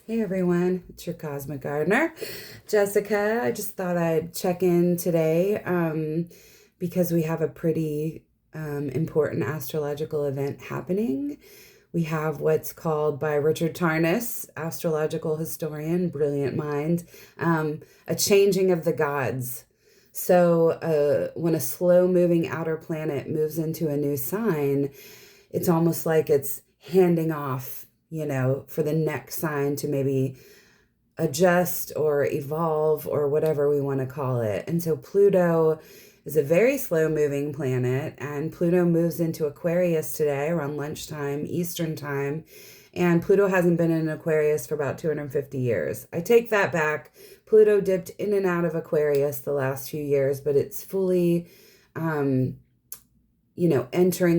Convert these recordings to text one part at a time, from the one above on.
Hey everyone, it's your Cosmic Gardener, Jessica. I just thought I'd check in today because we have a pretty important astrological event happening. We have what's called by Richard Tarnas, astrological historian, brilliant mind, a changing of the gods. So when a slow moving outer planet moves into a new sign, it's almost like it's handing off, for the next sign to maybe adjust or evolve or whatever we want to call it. And so Pluto is a very slow moving planet, and Pluto moves into Aquarius today around lunchtime, Eastern time. And Pluto hasn't been in Aquarius for about 250 years. I take that back. Pluto dipped in and out of Aquarius the last few years, but it's fully entering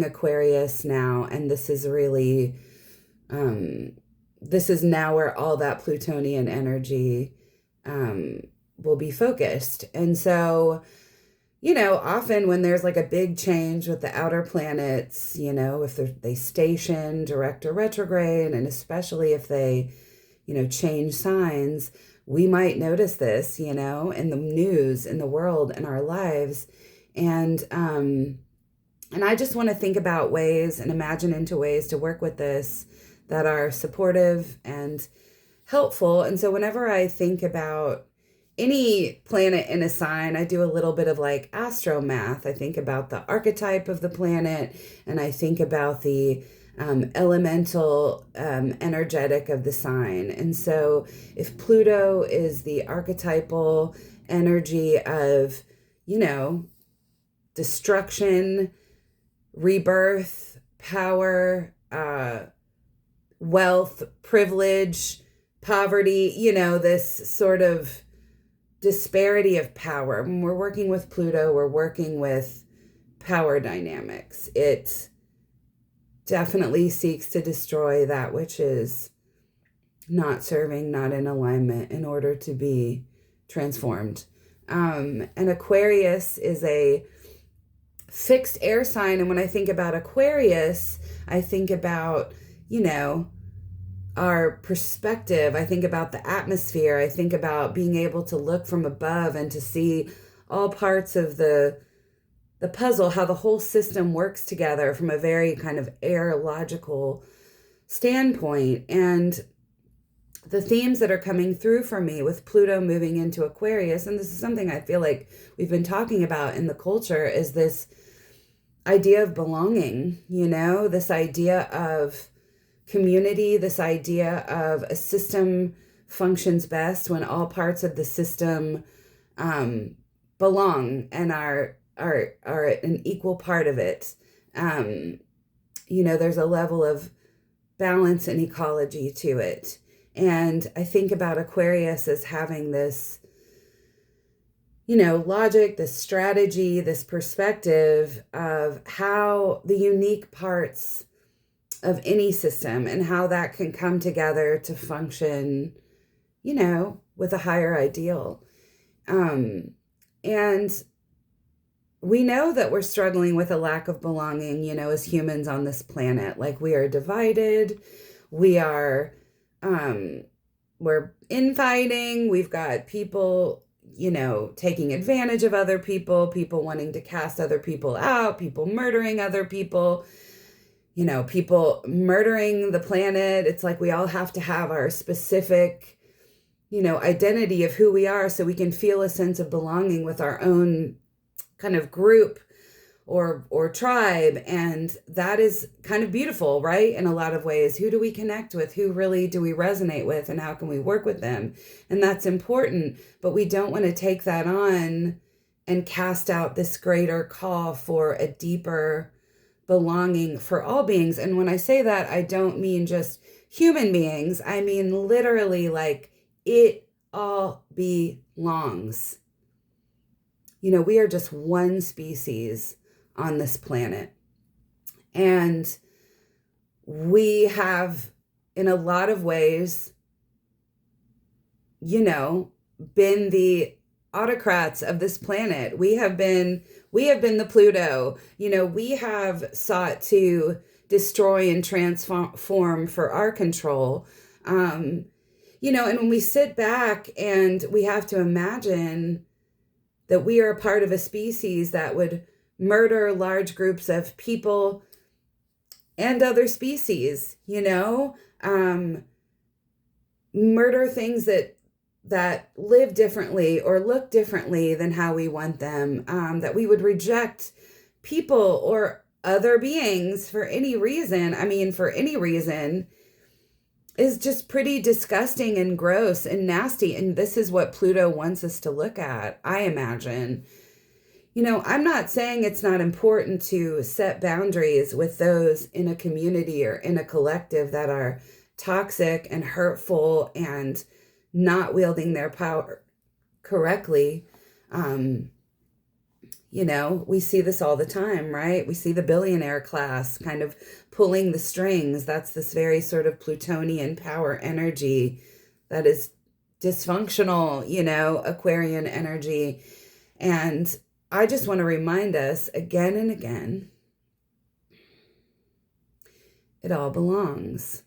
Aquarius now, and this is really, this is now where all that Plutonian energy will be focused. And so, often when there's like a big change with the outer planets, if they station direct or retrograde, and especially if they, change signs, we might notice this, in the news, in the world, in our lives. And I just want to think about ways and imagine into ways to work with this that are supportive and helpful. And so whenever I think about any planet in a sign, I do a little bit of like astro math. I think about the archetype of the planet, and I think about the elemental energetic of the sign. And so if Pluto is the archetypal energy of, destruction, rebirth, power, wealth, privilege, poverty, this sort of disparity of power. When we're working with Pluto, we're working with power dynamics. It definitely seeks to destroy that which is not serving, not in alignment, in order to be transformed. And Aquarius is a fixed air sign. And when I think about Aquarius, I think about, our perspective. I think about the atmosphere. I think about being able to look from above and to see all parts of the puzzle, how the whole system works together from a very kind of air logical standpoint. And the themes that are coming through for me with Pluto moving into Aquarius, and this is something I feel like we've been talking about in the culture, is this idea of belonging, this idea of community, this idea of a system functions best when all parts of the system belong and are an equal part of it. There's a level of balance and ecology to it. And I think about Aquarius as having this, logic, this strategy, this perspective of how the unique parts of any system and how that can come together to function, with a higher ideal. And we know that we're struggling with a lack of belonging, as humans on this planet. Like, we are divided, we are, we're infighting, we've got people, taking advantage of other people wanting to cast other people out, people murdering other people, people murdering the planet. It's like we all have to have our specific, identity of who we are so we can feel a sense of belonging with our own kind of group or tribe. And that is kind of beautiful, right? In a lot of ways. Who do we connect with? Who really do we resonate with? And how can we work with them? And that's important. But we don't want to take that on and cast out this greater call for a deeper belonging for all beings. And when I say that, I don't mean just human beings. I mean literally, like, it all belongs. We are just one species on this planet. And we have, in a lot of ways, been the autocrats of this planet. We have been the Pluto. We have sought to destroy and transform for our control. And when we sit back and we have to imagine that we are a part of a species that would murder large groups of people and other species, murder things that live differently or look differently than how we want them, that we would reject people or other beings for any reason. For any reason is just pretty disgusting and gross and nasty. And this is what Pluto wants us to look at, I imagine. I'm not saying it's not important to set boundaries with those in a community or in a collective that are toxic and hurtful and not wielding their power correctly. We see this all the time, right? We see the billionaire class kind of pulling the strings. That's this very sort of Plutonian power energy that is dysfunctional, Aquarian energy. And I just want to remind us again and again, it all belongs.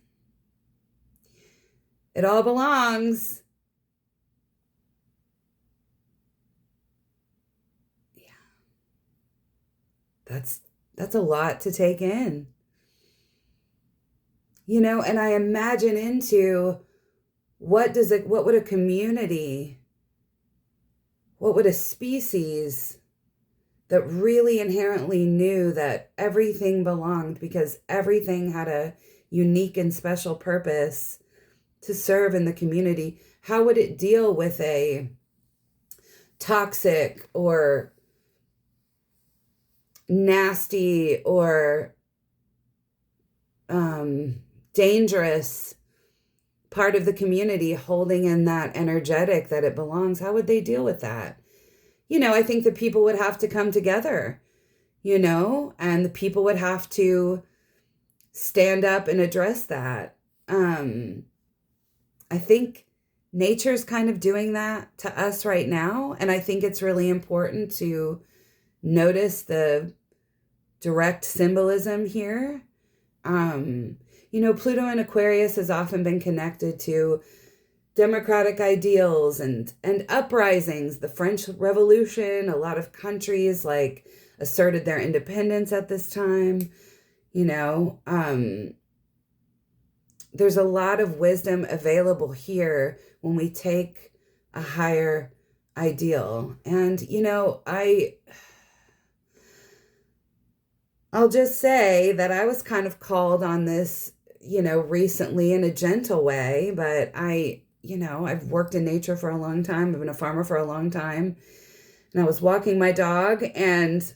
It all belongs. Yeah. That's a lot to take in. And I imagine into what would a community, what would a species that really inherently knew that everything belonged because everything had a unique and special purpose to serve in the community, how would it deal with a toxic or nasty or dangerous part of the community holding in that energetic that it belongs? How would they deal with that? I think the people would have to come together, and the people would have to stand up and address that. I think nature's kind of doing that to us right now. And I think it's really important to notice the direct symbolism here. Pluto in Aquarius has often been connected to democratic ideals and uprisings. The French Revolution, a lot of countries asserted their independence at this time. There's a lot of wisdom available here when we take a higher ideal. And, I'll just say that I was kind of called on this, recently in a gentle way, but I've worked in nature for a long time. I've been a farmer for a long time. And I was walking my dog and,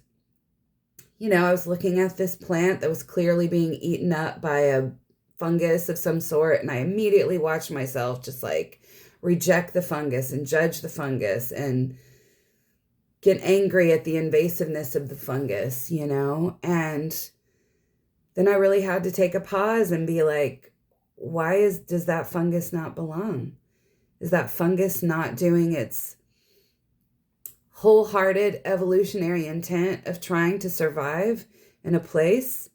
I was looking at this plant that was clearly being eaten up by a fungus of some sort. And I immediately watched myself just reject the fungus and judge the fungus and get angry at the invasiveness of the fungus, and then I really had to take a pause and be like, does that fungus not belong? Is that fungus not doing its wholehearted evolutionary intent of trying to survive in a place,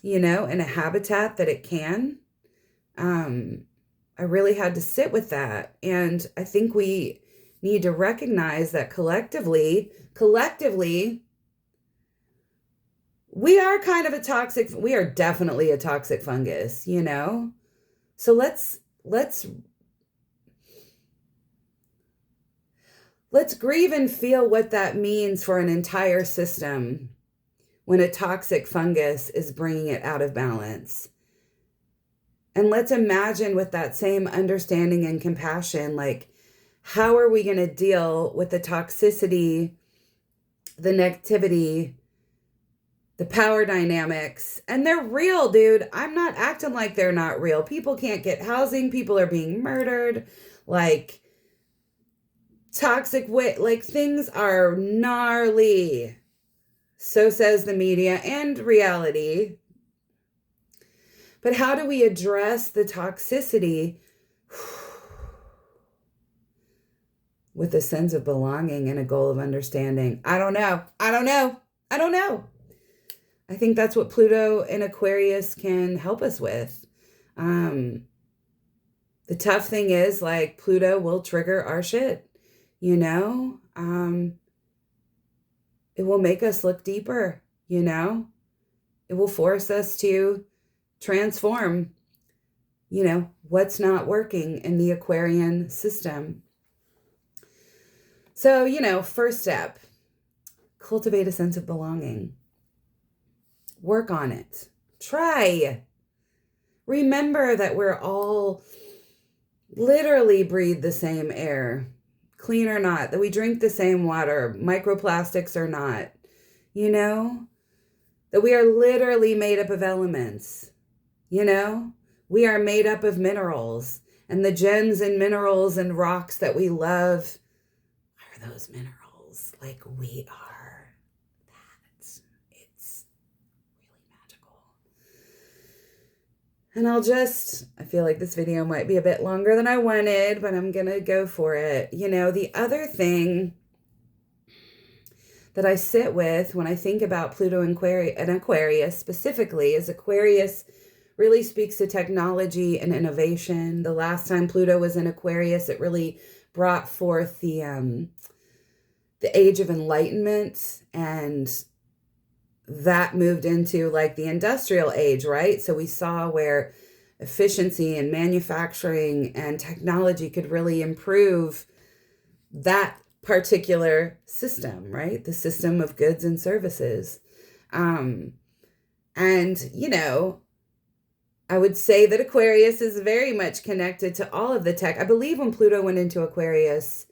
in a habitat that it can? I really had to sit with that. And I think we need to recognize that collectively, we are definitely a toxic fungus, So let's grieve and feel what that means for an entire system when a toxic fungus is bringing it out of balance. And let's imagine with that same understanding and compassion, how are we going to deal with the toxicity, the negativity, the power dynamics? And they're real, dude. I'm not acting like they're not real. People can't get housing. People are being murdered. Toxic things are gnarly. So says the media and reality. But how do we address the toxicity with a sense of belonging and a goal of understanding? I don't know. I think that's what Pluto in Aquarius can help us with. The The tough thing is, like, Pluto will trigger our shit, you know? It will make us look deeper, you know? It will force us to transform, you know, what's not working in the Aquarian system. So, you know, first step, cultivate a sense of belonging. Work on it. Try. Remember that we're all literally breathe the same air, clean or not, that we drink the same water, microplastics or not, you know, that we are literally made up of elements, you know, we are made up of minerals, and the gems and minerals and rocks that we love are those minerals. Like, we are that. It's really magical. And I feel like this video might be a bit longer than I wanted, but I'm going to go for it. You know, the other thing that I sit with when I think about Pluto and Aquarius specifically is Aquarius really speaks to technology and innovation. The last time Pluto was in Aquarius, it really brought forth the age of enlightenment, and that moved into like the industrial age, right? So we saw where efficiency and manufacturing and technology could really improve that particular system, right? The system of goods and services. And, you know, I would say that Aquarius is very much connected to all of the tech. I believe when Pluto went into Aquarius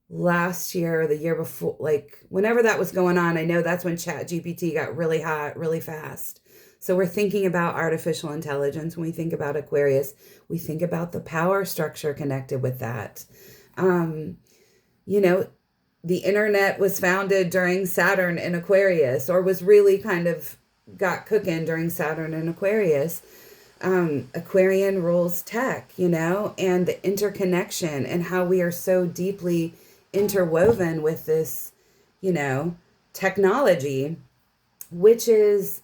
last year or the year before, like whenever that was going on, I know that's when ChatGPT got really hot really fast. So we're thinking about artificial intelligence. When we think about Aquarius, we think about the power structure connected with that. You know, the internet was founded during Saturn in Aquarius, or was really kind of got cooking during Saturn in Aquarius. Aquarian rules tech, you know, and the interconnection and how we are so deeply interwoven with this, you know, technology, which is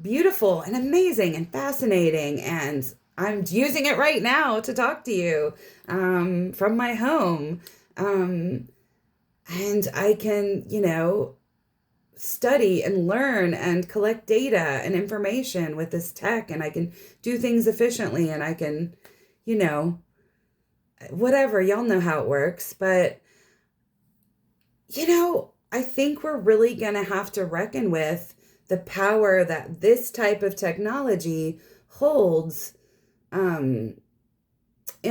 beautiful and amazing and fascinating. And I'm using it right now to talk to you from my home. And I can, you know, study and learn and collect data and information with this tech, and I can do things efficiently, and I can, you know, whatever, y'all know how it works. But, you know, I think we're really going to have to reckon with the power that this type of technology holds in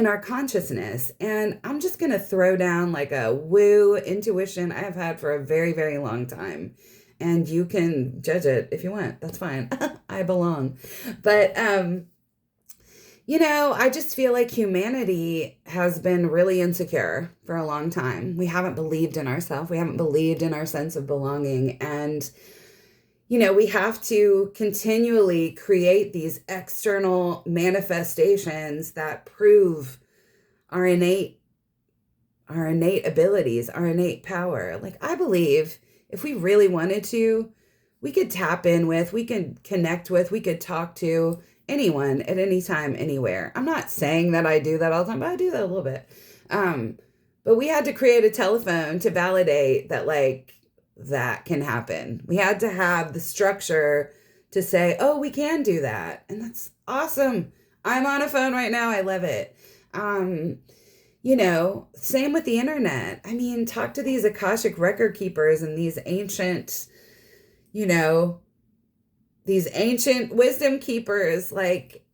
our consciousness. And I'm just going to throw down like a woo intuition I have had for a very, very long time. And you can judge it if you want. That's fine. I belong. But, you know, I just feel like humanity has been really insecure for a long time. We haven't believed in ourselves. We haven't believed in our sense of belonging. And, you know, we have to continually create these external manifestations that prove our innate abilities, our innate power. Like, I believe if we really wanted to, we could tap in with, we could connect with, we could talk to anyone at any time, anywhere. I'm not saying that I do that all the time, but I do that a little bit. But we had to create a telephone to validate that, like, that can happen. We had to have the structure to say, oh, we can do that. And that's awesome. I'm on a phone right now. I love it. You know, same with the internet. I mean, talk to these Akashic record keepers and these ancient, you know, these ancient wisdom keepers. Like,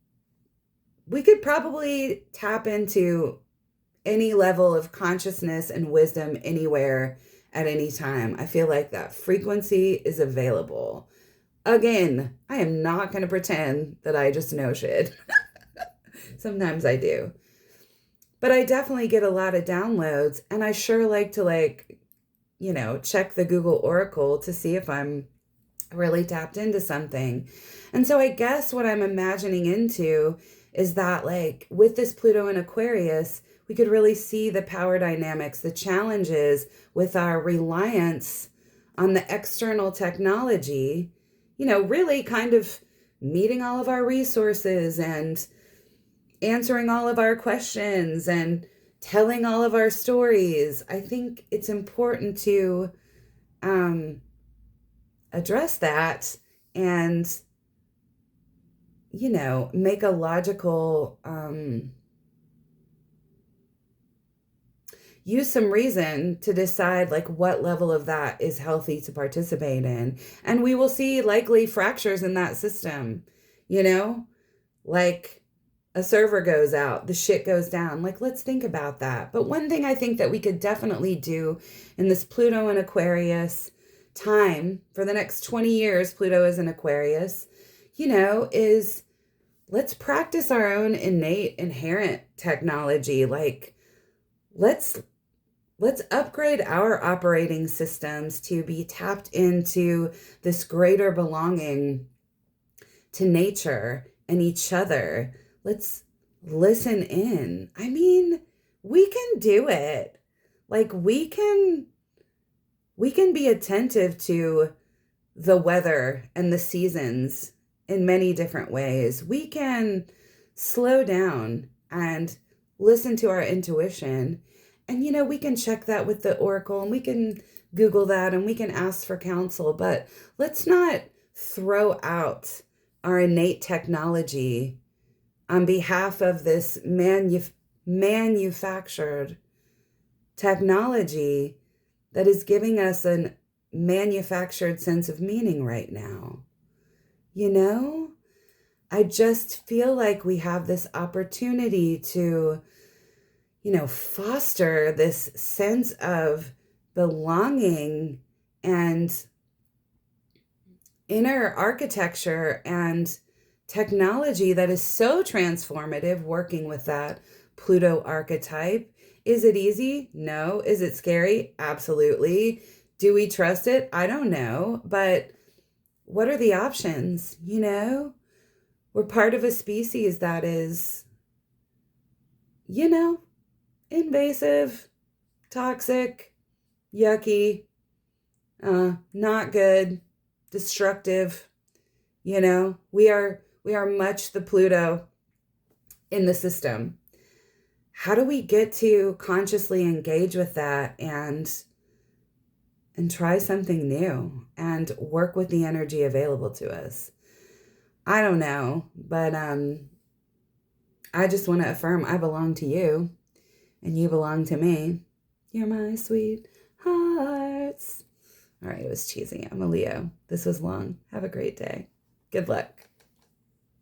we could probably tap into any level of consciousness and wisdom anywhere at any time. I feel like that frequency is available. Again, I am not going to pretend that I just know shit. Sometimes I do. But I definitely get a lot of downloads, and I sure like to, like, you know, check the Google Oracle to see if I'm really tapped into something. And so I guess what I'm imagining into is that, like, with this Pluto in Aquarius, we could really see the power dynamics, the challenges with our reliance on the external technology, you know, really kind of meeting all of our resources and answering all of our questions and telling all of our stories. I think it's important to address that and, make a logical, use some reason to decide like what level of that is healthy to participate in. And we will see likely fractures in that system, like a server goes out, the shit goes down. Like, let's think about that. But one thing I think that we could definitely do in this Pluto and Aquarius time for the next 20 years, Pluto is in Aquarius, is let's practice our own innate, inherent technology. Like, let's upgrade our operating systems to be tapped into this greater belonging to nature and each other. Let's listen in. I mean, we can do it. Like, we can be attentive to the weather and the seasons in many different ways. We can slow down and listen to our intuition. And, we can check that with the oracle, and we can Google that, and we can ask for counsel. But let's not throw out our innate technology on behalf of this manufactured technology that is giving us a manufactured sense of meaning right now. I just feel like we have this opportunity to, foster this sense of belonging and inner architecture and technology that is so transformative, working with that Pluto archetype. Is it easy? No. Is it scary? Absolutely. Do we trust it? I don't know. But what are the options? We're part of a species that is, invasive, toxic, yucky, not good, destructive. We are much the Pluto in the system. How do we get to consciously engage with that and try something new and work with the energy available to us? I don't know, but I just want to affirm I belong to you and you belong to me. You're my sweet hearts. All right, it was cheesy. I'm a Leo. This was long. Have a great day. Good luck.